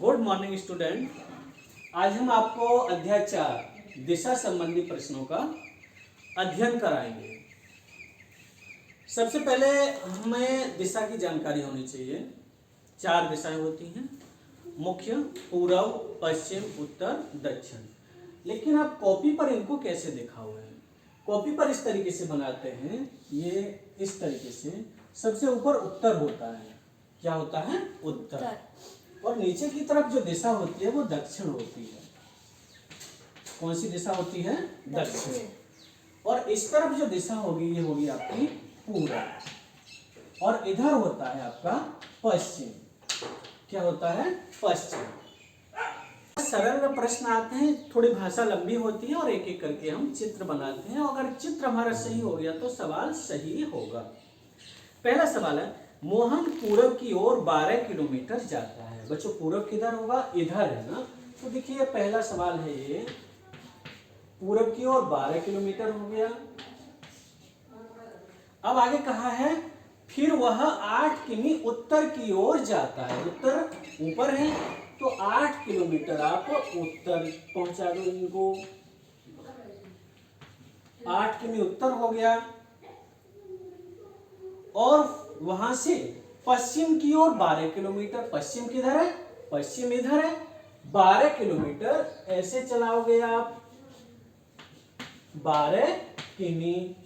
Good morning student. आज हम आपको अध्याय 4 दिशा संबंधी प्रश्नों का अध्ययन कराएंगे। सबसे पहले हमें दिशा की जानकारी होनी चाहिए। 4 दिशाएं होती हैं, मुख्य, पूर्व, पश्चिम, उत्तर, दक्षिण। लेकिन आप कॉपी पर इनको कैसे देखा हुआ है? कॉपी पर इस तरीके से बनाते हैं, ये इस तरीके से। सबसे ऊपर उत्तर होता है। क्या होता है? उत्तर। और नीचे की तरफ जो दिशा होती है वो दक्षिण होती है। कौन सी दिशा होती है? दक्षिण। और इस तरफ जो दिशा होगी ये होगी आपकी पूरब। और इधर होता है आपका पश्चिम। क्या होता है? पश्चिम। सरल प्रश्न आते हैं, थोड़ी भाषा लंबी होती है और एक एक करके हम चित्र बनाते हैं। अगर चित्र हमारा सही हो गया तो सवाल सही होगा। पहला सवाल है, मोहन पूरब की ओर 12 किलोमीटर जाता है। बच्चों पूरब किधर होगा? इधर है ना। तो देखिए पहला सवाल है ये, पूरब की ओर 12 किलोमीटर हो गया। अब आगे कहा है, फिर वह 8 किमी उत्तर की ओर जाता है। उत्तर ऊपर है तो 8 किलोमीटर आप उत्तर पहुंचा दो इनको। 8 किमी उत्तर हो गया। और वहां से पश्चिम की ओर 12 किलोमीटर। पश्चिम किधर है? पश्चिम इधर है। 12 किलोमीटर ऐसे चलाओगे आप, 12 किमी।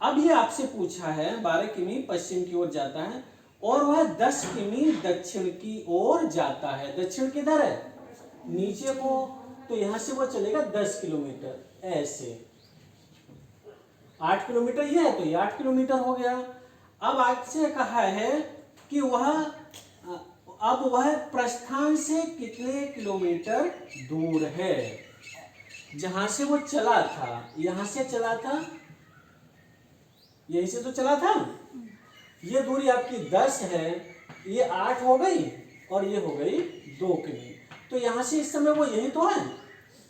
अब ये आपसे पूछा है 12 किमी पश्चिम की ओर जाता है और वह 10 किमी दक्षिण की ओर जाता है। दक्षिण किधर है? नीचे को। तो यहां से वो चलेगा 10 किलोमीटर ऐसे। 8 किलोमीटर ये है तो ये 8 किलोमीटर हो गया। अब आपसे कहा है कि अब वह प्रस्थान से कितने किलोमीटर दूर है। जहां से वो चला था, यहां से चला था, यहीं से तो चला था। ये दूरी आपकी 10 है, ये 8 हो गई और ये हो गई 2 किमी। तो यहां से इस समय वो यही तो है।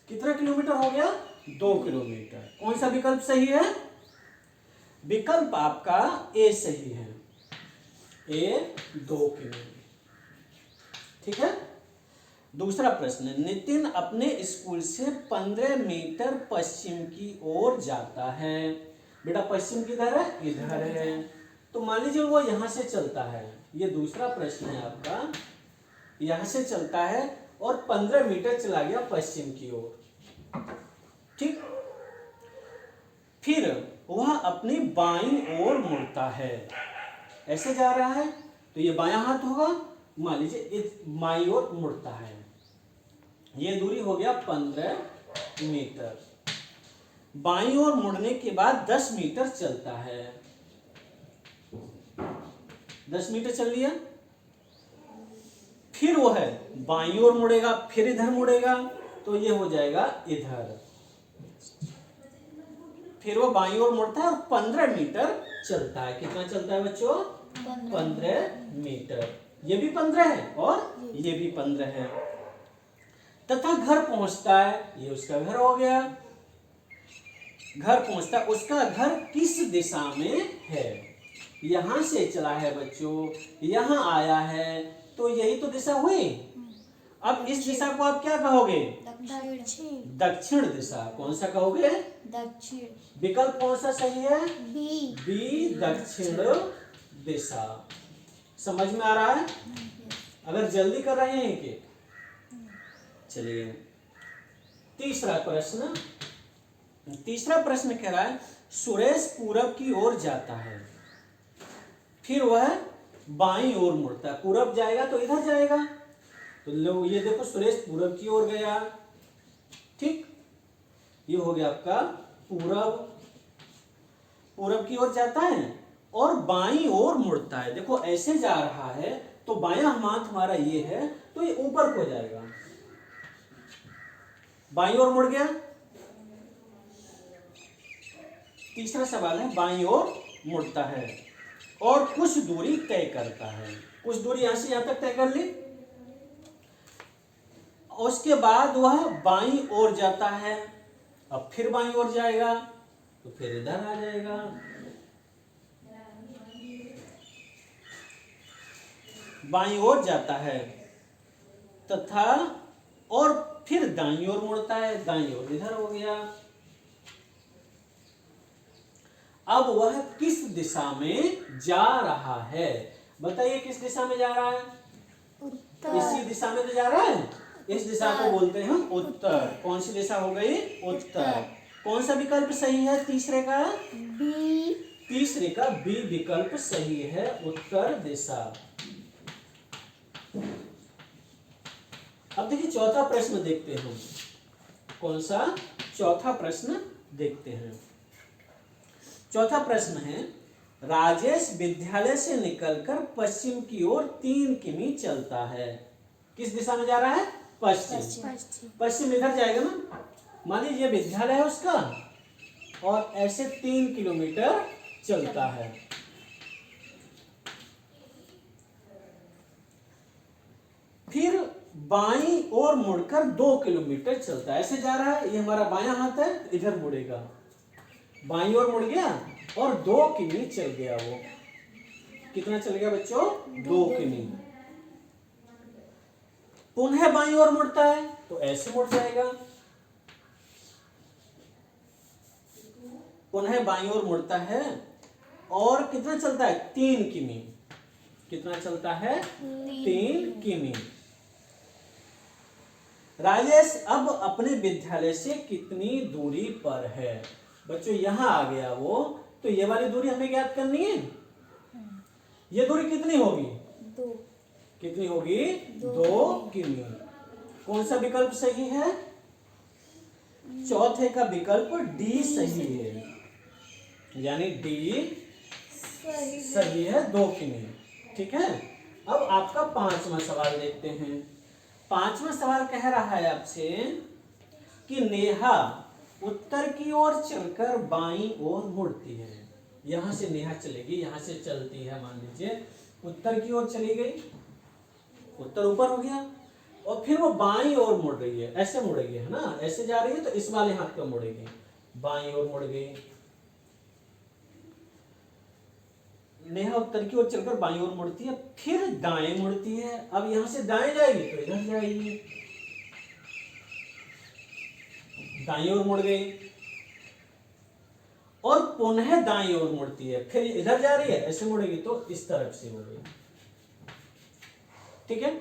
कितना किलोमीटर हो गया? 2 किलोमीटर। कौन सा विकल्प सही है? विकल्प आपका ए सही है। ए 2 किमी। ठीक है। दूसरा प्रश्न, नितिन अपने स्कूल से 15 मीटर पश्चिम की ओर जाता है। बेटा पश्चिम किधर है? इधर है। तो मान लीजिए वो यहां से चलता है। ये दूसरा प्रश्न है आपका। यहां से चलता है और 15 मीटर चला गया पश्चिम की ओर। ठीक। फिर वह अपनी बाईं ओर मुड़ता है। ऐसे जा रहा है तो ये बायां हाथ होगा। मान लीजिए इस बाईं ओर मुड़ता है। ये दूरी हो गया 15 मीटर। बाईं ओर मुड़ने के बाद 10 मीटर चलता है। 10 मीटर चल लिया। फिर वो है बाईं ओर मुड़ेगा, फिर इधर मुड़ेगा तो ये हो जाएगा इधर। फिर वो बाईं ओर मुड़ता है और 15 मीटर चलता है। कितना चलता है बच्चों? 15 मीटर। ये भी 15 है और ये भी 15 है। तथा घर पहुंचता है। ये उसका घर हो गया। घर पहुंचता है। उसका घर किस दिशा में है? यहां से चला है बच्चों, यहां आया है तो यही तो दिशा हुई। अब इस दिशा को आप क्या कहोगे? दक्षिण दिशा। कौन सा कहोगे? दक्षिण। विकल्प कौन सा सही है? बी दक्षिण दिशा। समझ में आ रहा है? अगर जल्दी कर रहे हैं कि चलिए तीसरा प्रश्न कह रहा है, सुरेश पूरब की ओर जाता है। फिर वह बाईं ओर मुड़ता है। पूरब जाएगा तो इधर जाएगा। तो लो ये देखो, सुरेश पूरब की ओर गया। ठीक। ये हो गया आपका पूरब की ओर जाता है और बाईं ओर मुड़ता है। देखो ऐसे जा रहा है तो बायां हाथ हमारा ये है तो ये ऊपर को जाएगा। बाईं ओर मुड़ गया। तीसरा सवाल है, बाईं ओर मुड़ता है और कुछ दूरी तय करता है। कुछ दूरी यहां से यहां तक तय कर ली। उसके बाद वह बाईं ओर जाता है। अब फिर बाईं ओर जाएगा तो फिर इधर आ जाएगा। बाईं ओर जाता है तथा और फिर दाईं ओर मुड़ता है, दाईं ओर इधर हो गया। अब वह किस दिशा में जा रहा है? बताइए किस दिशा में जा रहा है? उत्तर। इसी दिशा में तो जा रहा है। इस दिशा को बोलते हैं उत्तर। कौन सी दिशा हो गई? उत्तर। कौन सा विकल्प सही है तीसरे का? बी। तीसरे का बी विकल्प सही है, उत्तर दिशा। अब देखिए चौथा प्रश्न देखते हैं। कौन सा? चौथा प्रश्न देखते हैं। चौथा प्रश्न है, राजेश विद्यालय से निकलकर पश्चिम की ओर 3 किमी चलता है। किस दिशा में जा रहा है? पश्चिम। पश्चिम इधर जाएगा ना। मान लीजिए विद्यालय है उसका और ऐसे 3 किलोमीटर चलता है। फिर बाईं ओर मुड़कर 2 किलोमीटर चलता है। ऐसे जा रहा है, ये हमारा बायां हाथ है, इधर मुड़ेगा, बाईं ओर मुड़ गया और 2 किमी चल गया। वो कितना चल गया बच्चों? 2 किमी। पुनः बाईं ओर मुड़ता है तो ऐसे मुड़ जाएगा। पुनः बाईं ओर मुड़ता है और कितना चलता है? 3 किमी। कितना चलता है? 3 किमी। राजेश अब अपने विद्यालय से कितनी दूरी पर है? बच्चों यहां आ गया वो, तो ये वाली दूरी हमें ज्ञात करनी है। ये दूरी कितनी होगी? 2। कितनी होगी? 2 किमी। कौन सा विकल्प सही है? चौथे का विकल्प डी सही है, यानी डी सही है, 2 किमी। ठीक है। अब आपका 5वां सवाल देखते हैं। 5वां सवाल कह रहा है आपसे कि नेहा उत्तर की ओर चलकर बाईं ओर मुड़ती है। यहां से नेहा चलेगी, यहां से चलती है, मान लीजिए उत्तर की ओर चली गई, उत्तर ऊपर हो गया, और फिर वो बाईं ओर मुड़ रही है, ऐसे मुड़ेगी, है ना, ऐसे जा रही है तो इस वाले हाथ पे मुड़ेगी, बाईं ओर मुड़ गई। नेहा उत्तर की ओर चलकर बाईं ओर मुड़ती है, फिर दाएं मुड़ती है। अब यहां से दाएं जाएगी तो इधर जाएगी, दाईं ओर मुड़ गई और पुनः दाईं ओर मुड़ती है, फिर इधर जा रही है, ऐसे मुड़ेगी तो इस तरफ से हो गई। ठीक है।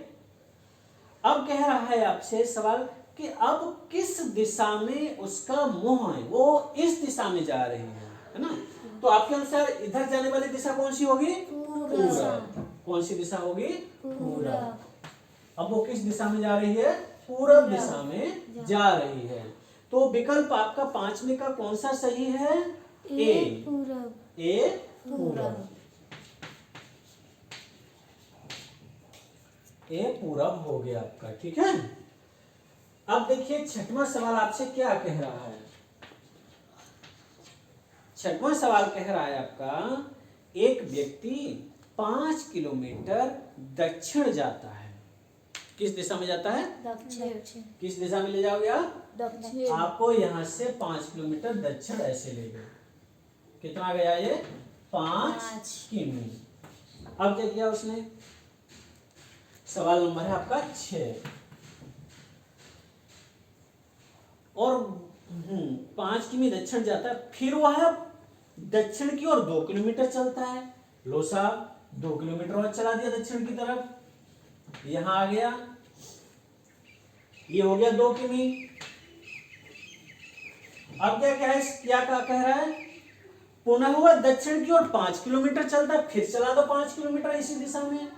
अब कह रहा है आपसे सवाल कि अब किस दिशा में उसका मुंह है? वो इस दिशा में जा रही है ना, तो आपके अनुसार इधर जाने वाली दिशा कौन सी होगी? पूरब। कौन सी दिशा होगी? पूरब। अब वो किस दिशा में जा रही है? पूरब दिशा में जा रही है। तो विकल्प आपका 5वें का कौन सा सही है? ए पूरब। ए पूरब। ए पूरब हो गया आपका। ठीक है। अब देखिए 6वां सवाल आपसे क्या कह रहा है। 6वां सवाल कह रहा है आपका, एक व्यक्ति 5 किलोमीटर दक्षिण जाता है। किस दिशा में जाता है? दक्षिण। किस दिशा में ले जाओगे आप? दक्षिण। आपको यहां से 5 किलोमीटर दक्षिण ऐसे ले गए। कितना गया ये? 5 किमी। अब क्या किया उसने? सवाल नंबर है आपका 6 और 5 किमी दक्षिण जाता है, फिर वह दक्षिण की ओर 2 किलोमीटर चलता है। लो साहब 2 किलोमीटर और चला दिया दक्षिण की तरफ, यहां आ गया, ये हो गया 2 किमी। अब क्या कह रहा है? पुनः हुआ दक्षिण की ओर 5 किलोमीटर चलता है, फिर चला दो 5 किलोमीटर इसी दिशा में,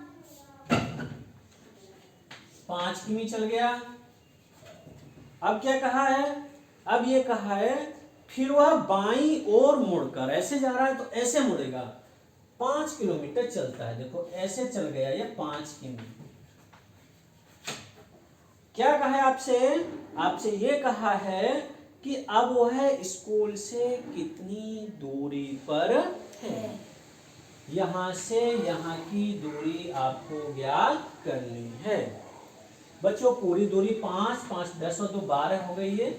5 किमी चल गया। अब क्या कहा है? अब ये कहा है फिर वह बाईं ओर मुड़कर ऐसे जा रहा है तो ऐसे मुड़ेगा, 5 किलोमीटर चलता है। देखो ऐसे चल गया ये 5 किमी। क्या कहा है आपसे? आपसे ये कहा है कि अब वह स्कूल से कितनी दूरी पर है। यहां से यहां की दूरी आपको ज्ञात करनी है। बच्चों पूरी दूरी 5, 5, 10 और 2 12 हो गई है,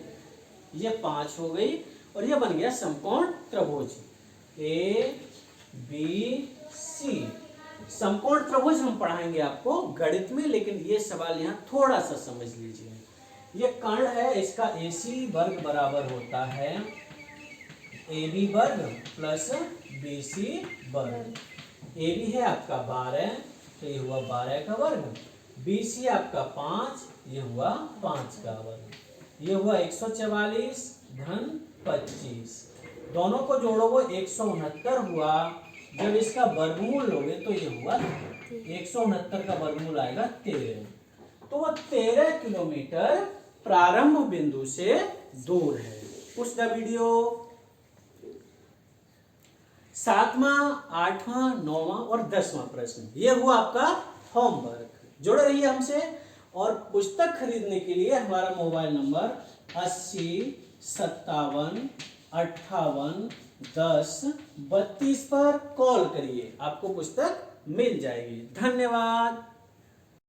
ये 5 हो गई और ये बन गया समकोण त्रिभुज ए बी सी। समकोण त्रिभुज हम पढ़ाएंगे आपको गणित में, लेकिन ये सवाल यहाँ थोड़ा सा समझ लीजिए। ये कर्ण है, इसका AC वर्ग बराबर होता है AB वर्ग प्लस BC वर्ग। AB है आपका 12, तो ये हुआ 12 का वर्ग। BC आपका 5, ये हुआ 5 का वर्ग। ये हुआ 144 धन 25, दोनों को जोड़ो वो 169 हुआ। जब इसका वर्गमूल लोगे तो ये हुआ 169 का वर्गमूल आएगा 13। तो वह 13 किलोमीटर प्रारंभ बिंदु से दूर है। Push the video. 7वां, 8वां, 9वां और 10वां प्रश्न, ये हुआ आपका होमवर्क। जुड़े रहिए हमसे। और पुस्तक खरीदने के लिए हमारा मोबाइल नंबर 80 57 58 10 32 पर कॉल करिए, आपको पुस्तक मिल जाएगी। धन्यवाद।